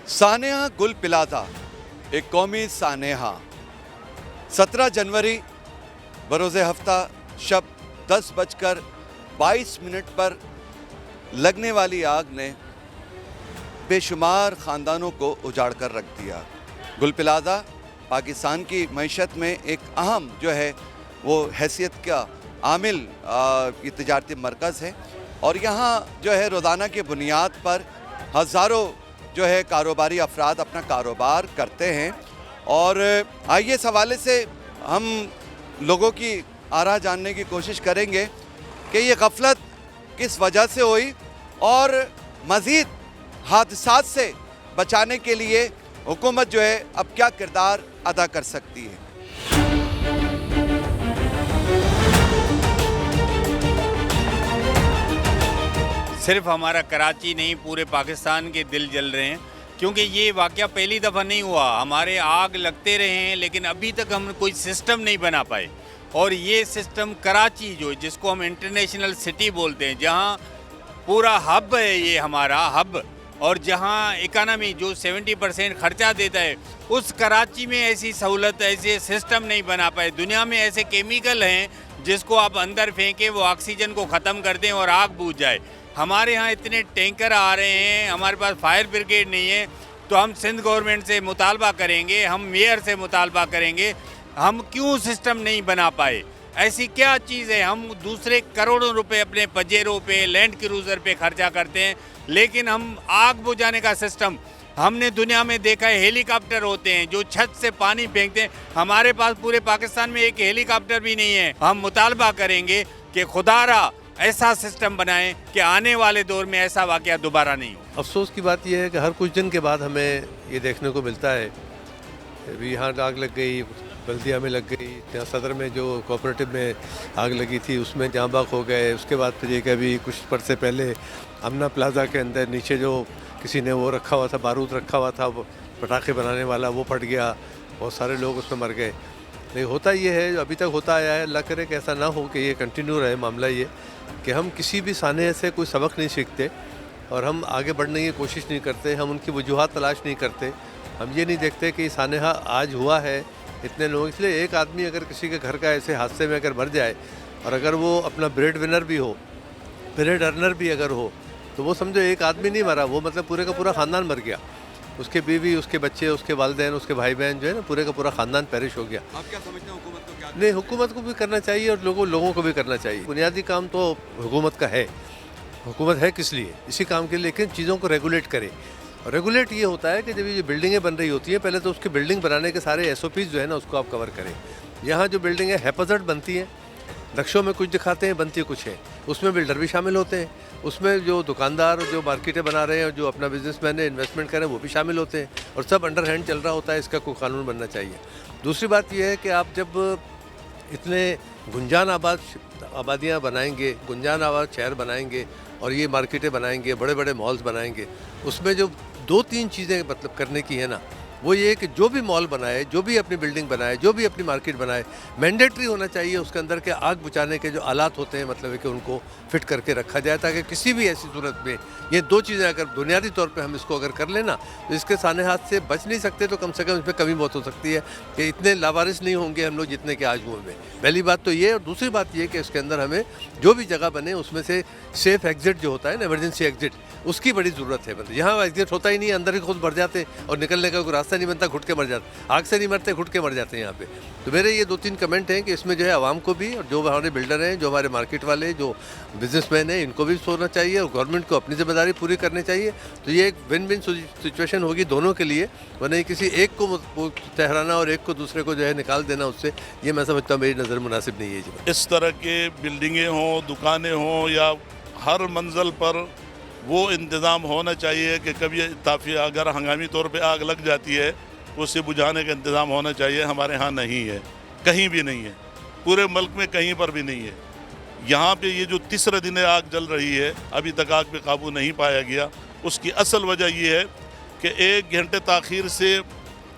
سانحہ گل پلازہ ایک قومی سانحہ 17 جنوری بروز ہفتہ شب 10:22 پر لگنے والی آگ نے بے شمار خاندانوں کو اجاڑ کر رکھ دیا۔ گل پلازہ پاکستان کی معیشت میں ایک اہم جو ہے وہ حیثیت کا عامل یہ تجارتی مرکز ہے، اور یہاں جو ہے روزانہ کی بنیاد پر ہزاروں جو ہے کاروباری افراد اپنا کاروبار کرتے ہیں۔ اور آئیے اس حوالے سے ہم لوگوں کی آراء جاننے کی کوشش کریں گے کہ یہ غفلت کس وجہ سے ہوئی اور مزید حادثات سے بچانے کے لیے حکومت جو ہے اب کیا کردار ادا کر سکتی ہے۔ صرف ہمارا کراچی نہیں، پورے پاکستان کے دل جل رہے ہیں، کیونکہ یہ واقعہ پہلی دفعہ نہیں ہوا۔ ہمارے آگ لگتے رہے ہیں لیکن ابھی تک ہم کوئی سسٹم نہیں بنا پائے، اور یہ سسٹم کراچی جو جس کو ہم انٹرنیشنل سٹی بولتے ہیں، جہاں پورا ہب ہے، یہ ہمارا ہب، اور جہاں اکانومی جو 70% خرچہ دیتا ہے، اس کراچی میں ایسی سہولت، ایسے سسٹم نہیں بنا پائے۔ دنیا میں ایسے کیمیکل ہیں جس کو آپ اندر پھینکیں وہ آکسیجن کو ختم کر دیں اور آگ بجھ جائے۔ ہمارے ہاں اتنے ٹینکر آ رہے ہیں، ہمارے پاس فائر بریگیڈ نہیں ہے، تو ہم سندھ گورنمنٹ سے مطالبہ کریں گے، ہم میئر سے مطالبہ کریں گے، ہم کیوں سسٹم نہیں بنا پائے؟ ایسی کیا چیز ہے؟ ہم دوسرے کروڑوں روپے اپنے پجیروں پہ، لینڈ کروزر پہ خرچہ کرتے ہیں، لیکن ہم آگ بجھانے کا سسٹم ہم نے دنیا میں دیکھا ہے۔ ہیلی کاپٹر ہوتے ہیں جو چھت سے پانی پھینکتے ہیں، ہمارے پاس پورے پاکستان میں ایک ہیلی کاپٹر بھی نہیں ہے۔ ہم مطالبہ کریں گے کہ خدا را ایسا سسٹم بنائیں کہ آنے والے دور میں ایسا واقعہ دوبارہ نہیں ہو۔ افسوس کی بات یہ ہے کہ ہر کچھ دن کے بعد ہمیں یہ دیکھنے کو ملتا ہے، ابھی یہاں آگ لگ گئی، بلدیہ میں لگ گئی، یہاں صدر میں جو کوآپریٹو میں آگ لگی تھی اس میں جاں بحق ہو گئے۔ اس کے بعد پھر یہ کہ ابھی کچھ پر سے پہلے امنا پلازہ کے اندر نیچے جو کسی نے وہ رکھا ہوا تھا، بارود رکھا ہوا تھا، وہ پٹاخے بنانے والا، وہ پھٹ گیا، بہت سارے لوگ اس میں مر گئے۔ لیکن ہوتا یہ ہے، جو ابھی تک ہوتا آیا ہے، اللہ کرے کہ ایسا نہ ہو کہ یہ کنٹینیو رہے معاملہ یہ کہ ہم کسی بھی سانحے سے کوئی سبق نہیں سیکھتے اور ہم آگے بڑھنے کی کوشش نہیں کرتے، ہم ان کی وجوہات تلاش نہیں کرتے۔ ہم یہ نہیں دیکھتے کہ یہ سانحہ آج ہوا ہے اتنے لوگ، اس لیے ایک آدمی اگر کسی کے گھر کا ایسے حادثے میں اگر مر جائے، اور اگر وہ اپنا بریڈ ونر بھی ہو، بریڈ ارنر بھی اگر ہو، تو وہ سمجھو ایک آدمی نہیں مرا، وہ مطلب پورے کا پورا خاندان مر گیا، اس کے بیوی، اس کے بچے، اس کے والدین، اس کے بھائی بہن جو ہے نا، پورے کا پورا خاندان پیرش ہو گیا۔ آپ کیا سمجھتے ہیں حکومت کو کیا؟ نہیں، حکومت کو بھی کرنا چاہیے اور لوگوں کو بھی کرنا چاہیے۔ بنیادی کام تو حکومت کا ہے، حکومت ہے کس لیے؟ اسی کام کے لیے، لیکن چیزوں کو ریگولیٹ کرے۔ اور ریگولیٹ یہ ہوتا ہے کہ جب یہ بلڈنگیں بن رہی ہوتی ہیں، پہلے تو اس کی بلڈنگ بنانے کے سارے SOPs جو ہے نا اس کو آپ کور کریں۔ یہاں جو بلڈنگیں ہیپازرڈ بنتی ہیں، نقشوں میں کچھ دکھاتے ہیں، بنتی کچھ ہے، اس میں بلڈر بھی شامل ہوتے ہیں، اس میں جو دکاندار جو مارکیٹیں بنا رہے ہیں، جو اپنا بزنس مین ہے، انویسٹمنٹ کر رہے ہیں، وہ بھی شامل ہوتے ہیں، اور سب انڈر ہینڈ چل رہا ہوتا ہے۔ اس کا کوئی قانون بننا چاہیے۔ دوسری بات یہ ہے کہ آپ جب اتنے گنجان آبادیاں بنائیں گے، گنجان آباد شہر بنائیں گے، اور یہ مارکیٹیں بنائیں گے، بڑے بڑے مالز بنائیں گے، اس میں جو 2-3 چیزیں مطلب کرنے کی ہے نا، وہ یہ ہے کہ جو بھی مال بنائے، جو بھی اپنی بلڈنگ بنائے، جو بھی اپنی مارکیٹ بنائے، مینڈیٹری ہونا چاہیے اس کے اندر کہ آگ بچانے کے جو آلات ہوتے ہیں، مطلب ہے کہ ان کو فٹ کر کے رکھا جائے، تاکہ کسی بھی ایسی صورت میں یہ 2 چیزیں اگر بنیادی طور پہ ہم اس کو اگر کر لینا، تو اس کے سانحات سے بچ نہیں سکتے، تو کم سے کم اس میں کمی بہت ہو سکتی ہے کہ اتنے لاوارث نہیں ہوں گے ہم لوگ جتنے کہ آج ہوئے ہیں۔ پہلی بات تو یہ، اور دوسری بات یہ کہ اس کے اندر ہمیں جو بھی جگہ بنے اس میں سے سیف ایگزٹ جو ہوتا ہے نا، ایمرجنسی ایگزٹ، اس کی بڑی ضرورت ہے۔ مطلب یہاں ایگزٹ ہوتا ہی نہیں، اندر ہی خود بھر جاتے اور نکلنے کا کوئی راستہ نہیں بنتا، گھٹ کے مر جاتے، آگ سے نہیں مرتے، گھٹ کے مر جاتے ہیں یہاں پہ۔ تو میرے یہ 2-3 کمنٹ ہیں کہ اس میں جو ہے عوام کو بھی، اور جو ہمارے بلڈر ہیں، جو ہمارے مارکیٹ والے، جو بزنس مین ہیں، ان کو بھی سوچنا چاہیے، اور گورنمنٹ کو اپنی ذمہ داری پوری کرنی چاہیے۔ تو یہ ایک ون ون سچویشن ہوگی دونوں کے لیے، ورنہ کسی ایک کو ٹھہرانا اور ایک کو دوسرے کو جو ہے نکال دینا اس سے، یہ میں سمجھتا ہوں میری نظر مناسب نہیں ہے جی۔ اس طرح کے بلڈنگیں ہوں، دکانیں ہوں، یا ہر منزل پر وہ انتظام ہونا چاہیے کہ کبھی تافی اگر ہنگامی طور پہ آگ لگ جاتی ہے تو اسے بجھانے کا انتظام ہونا چاہیے۔ ہمارے ہاں نہیں ہے، کہیں بھی نہیں ہے، پورے ملک میں کہیں پر بھی نہیں ہے۔ یہاں پہ یہ جو تیسرا دن آگ جل رہی ہے، ابھی تک آگ پہ قابو نہیں پایا گیا۔ اس کی اصل وجہ یہ ہے کہ 1 گھنٹے تاخیر سے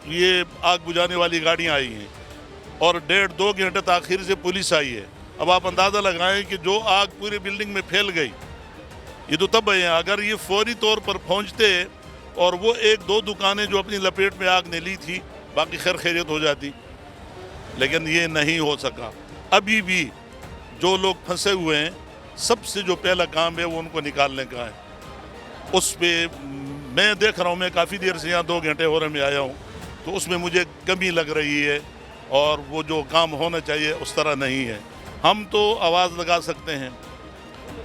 یہ آگ بجھانے والی گاڑیاں آئی ہیں، اور 1.5-2 گھنٹے تاخیر سے پولیس آئی ہے۔ اب آپ اندازہ لگائیں کہ جو آگ پوری بلڈنگ میں پھیل گئی، یہ تو تب ہے، اگر یہ فوری طور پر پہنچتے اور وہ ایک دو دکانیں جو اپنی لپیٹ میں آگ نے لی تھی باقی خیر خیریت ہو جاتی، لیکن یہ نہیں ہو سکا۔ ابھی بھی جو لوگ پھنسے ہوئے ہیں سب سے جو پہلا کام ہے وہ ان کو نکالنے کا ہے۔ اس پہ میں دیکھ رہا ہوں، میں کافی دیر سے یہاں 2 گھنٹے ہو رہے میں آیا ہوں، تو اس میں مجھے کمی لگ رہی ہے، اور وہ جو کام ہونا چاہیے اس طرح نہیں ہے۔ ہم تو آواز لگا سکتے ہیں،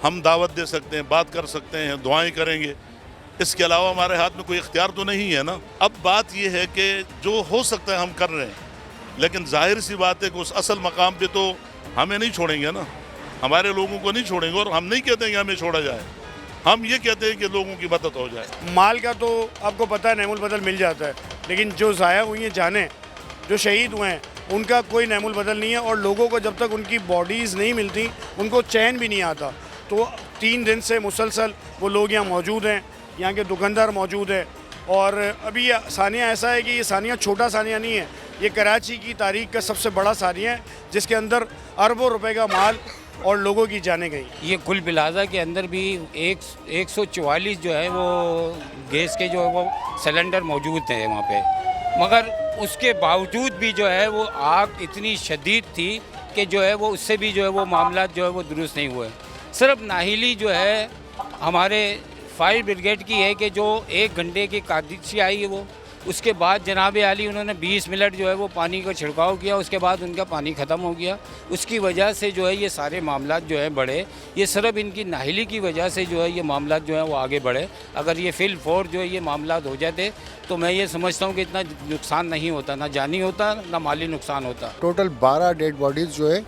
ہم دعوت دے سکتے ہیں، بات کر سکتے ہیں، دعائیں کریں گے، اس کے علاوہ ہمارے ہاتھ میں کوئی اختیار تو نہیں ہے نا۔ اب بات یہ ہے کہ جو ہو سکتا ہے ہم کر رہے ہیں، لیکن ظاہر سی بات ہے کہ اس اصل مقام پہ تو ہمیں نہیں چھوڑیں گے نا، ہمارے لوگوں کو نہیں چھوڑیں گے، اور ہم نہیں کہتے ہیں کہ ہمیں چھوڑا جائے، ہم یہ کہتے ہیں کہ لوگوں کی مدد ہو جائے۔ مال کا تو آپ کو پتہ ہے نعم البدل مل جاتا ہے، لیکن جو ضائع ہوئی ہیں جانیں، جو شہید ہوئے ہیں، ان کا کوئی نعم البدل نہیں ہے، اور لوگوں کو جب تک ان کی باڈیز نہیں ملتی ان کو چین بھی نہیں آتا۔ تو 3 دن سے مسلسل وہ لوگ یہاں موجود ہیں، یہاں کے دکاندار موجود ہیں، اور ابھی یہ ثانیہ ایسا ہے کہ یہ ثانیہ چھوٹا ثانیہ نہیں ہے، یہ کراچی کی تاریخ کا سب سے بڑا ثانیہ ہے، جس کے اندر اربوں روپے کا مال اور لوگوں کی جانیں گئی۔ یہ گل پلازہ کے اندر بھی 144 جو ہے وہ گیس کے جو ہے وہ سلنڈر موجود تھے وہاں پہ، مگر اس کے باوجود بھی جو ہے وہ آگ اتنی شدید تھی کہ جو ہے وہ اس سے بھی جو ہے وہ معاملات جو ہے وہ درست نہیں ہوئے۔ صرف ناہلی جو ہے ہمارے فائر بریگیڈ کی ہے کہ جو 1 گھنٹے کی کاردشی آئی ہے وہ، اس کے بعد جناب عالی انہوں نے 20 منٹ جو ہے وہ پانی کا چھڑکاؤ کیا، اس کے بعد ان کا پانی ختم ہو گیا۔ اس کی وجہ سے جو ہے یہ سارے معاملات جو ہیں بڑھے، یہ صرف ان کی ناہلی کی وجہ سے جو ہے یہ معاملات جو ہیں وہ آگے بڑھے۔ اگر یہ فی الفور جو ہے یہ معاملات ہو جاتے تو میں یہ سمجھتا ہوں کہ اتنا نقصان نہیں ہوتا، نہ جانی ہوتا نہ مالی نقصان ہوتا۔ ٹوٹل 12 ڈیڈ باڈیز جو ہے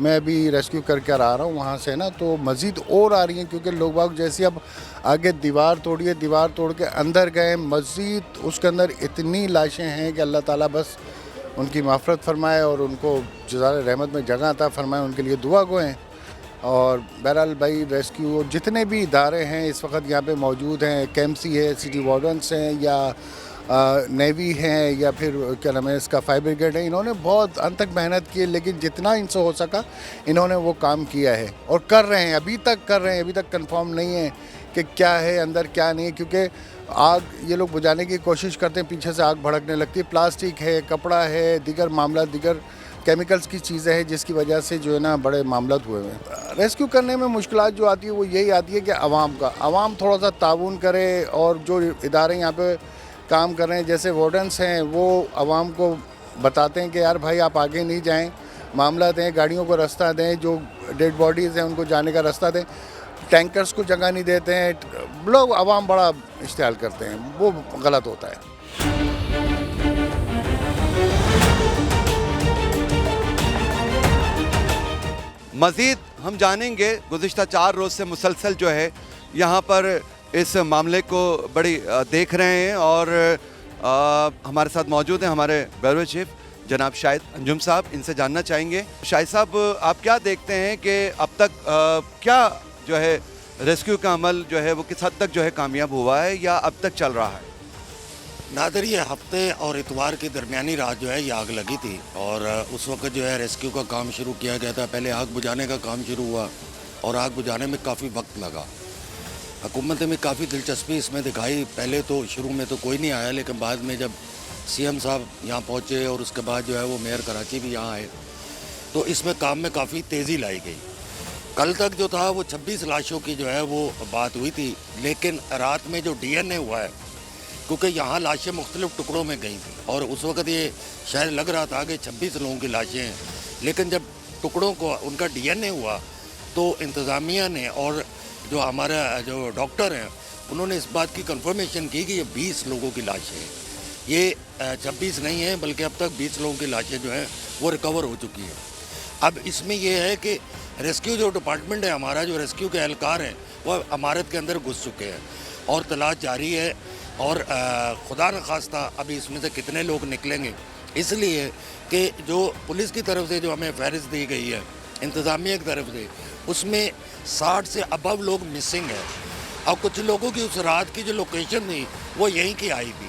میں ابھی ریسکیو کر کے آ رہا ہوں وہاں سے نا، تو مزید اور آ رہی ہیں، کیونکہ لوگ باگ جیسے اب آگے دیوار توڑیے، دیوار توڑ کے اندر گئے، مزید اس کے اندر اتنی لاشیں ہیں کہ اللہ تعالیٰ بس ان کی مغفرت فرمائے اور ان کو جزائر رحمت میں جگہ عطا فرمائے، ان کے لیے دعا گو ہیں۔ اور بہرحال بھائی ریسکیو جتنے بھی ادارے ہیں اس وقت یہاں پہ موجود ہیں، KMC ہے، سٹی وارڈنس ہیں، یا نیوی ہیں، یا پھر کیا نام ہے اس کا فائر بریگیڈ ہے، انہوں نے بہت انت تک محنت کی ہے، لیکن جتنا ان سے ہو سکا انہوں نے وہ کام کیا ہے اور کر رہے ہیں، ابھی تک کر رہے ہیں۔ ابھی تک کنفرم نہیں ہے کہ کیا ہے اندر کیا نہیں ہے، کیونکہ آگ یہ لوگ بجھانے کی کوشش کرتے ہیں، پیچھے سے آگ بھڑکنے لگتی ہے، پلاسٹک ہے، کپڑا ہے، دیگر معاملات، دیگر کیمیکلز کی چیزیں ہیں، جس کی وجہ سے جو ہے نا بڑے معاملات ہوئے ہیں۔ ریسکیو کرنے میں مشکلات جو آتی ہے وہ یہی آتی ہے کہ عوام تھوڑا سا تعاون کرے، اور جو ادارے یہاں پہ کام کر رہے ہیں جیسے وارڈنس ہیں وہ عوام کو بتاتے ہیں کہ یار بھائی آپ آگے نہیں جائیں، معاملہ دیں، گاڑیوں کو رستہ دیں، جو ڈیڈ باڈیز ہیں ان کو جانے کا رستہ دیں، ٹینکرز کو جگہ نہیں دیتے ہیں، لوگ عوام بڑا اشتعال کرتے ہیں، وہ غلط ہوتا ہے۔ مزید ہم جانیں گے، گزشتہ 4 روز سے مسلسل جو ہے یہاں پر اس معاملے کو بڑی دیکھ رہے ہیں، اور ہمارے ساتھ موجود ہیں ہمارے بیورو چیف جناب شاہد انجم صاحب، ان سے جاننا چاہیں گے شاہد صاحب آپ کیا دیکھتے ہیں کہ اب تک کیا جو ہے ریسکیو کا عمل جو ہے وہ کس حد تک جو ہے کامیاب ہوا ہے یا اب تک چل رہا ہے؟ نادر یہ ہفتے اور اتوار کی درمیانی رات جو ہے یہ آگ لگی تھی، اور اس وقت جو ہے ریسکیو کا کام شروع کیا گیا تھا۔ پہلے آگ بجھانے کا کام شروع ہوا اور آگ بجھانے میں کافی وقت لگا۔ حکومت نے کافی دلچسپی اس میں دکھائی، پہلے تو شروع میں تو کوئی نہیں آیا، لیکن بعد میں جب CM صاحب یہاں پہنچے اور اس کے بعد جو ہے وہ میئر کراچی بھی یہاں آئے تو اس میں کام میں کافی تیزی لائی گئی۔ کل تک جو تھا وہ 26 لاشوں کی جو ہے وہ بات ہوئی تھی، لیکن رات میں جو DNA ہوا ہے، کیونکہ یہاں لاشیں مختلف ٹکڑوں میں گئی تھیں اور اس وقت یہ شاید لگ رہا تھا کہ 26 لوگوں کی لاشیں ہیں، لیکن جب ٹکڑوں کو ان کا DNA ہوا تو انتظامیہ نے اور جو ہمارا جو ڈاکٹر ہیں انہوں نے اس بات کی کنفرمیشن کی کہ یہ 20 لوگوں کی لاشیں ہیں، یہ 26 نہیں ہیں بلکہ اب تک 20 لوگوں کی لاشیں جو ہیں وہ ریکور ہو چکی ہیں۔ اب اس میں یہ ہے کہ ریسکیو جو ڈپارٹمنٹ ہے ہمارا، جو ریسکیو کے اہلکار ہیں وہ عمارت کے اندر گھس چکے ہیں اور تلاش جاری ہے، اور خدا نخواستہ ابھی اس میں سے کتنے لوگ نکلیں گے، اس لیے کہ جو پولیس کی طرف سے جو ہمیں فہرست دی گئی ہے انتظامیہ کی طرف سے، اس میں 60 سے ابو لوگ مسنگ ہیں، اور کچھ لوگوں کی اس رات کی جو لوکیشن تھی وہ یہیں کی آئی تھی۔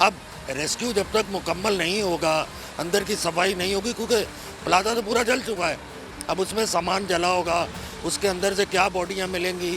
اب ریسکیو جب تک مکمل نہیں ہوگا، اندر کی صفائی نہیں ہوگی، کیونکہ پلازا تو پورا جل چکا ہے، اب اس میں سامان جلا ہوگا، اس کے اندر سے کیا باڈیاں ملیں گی،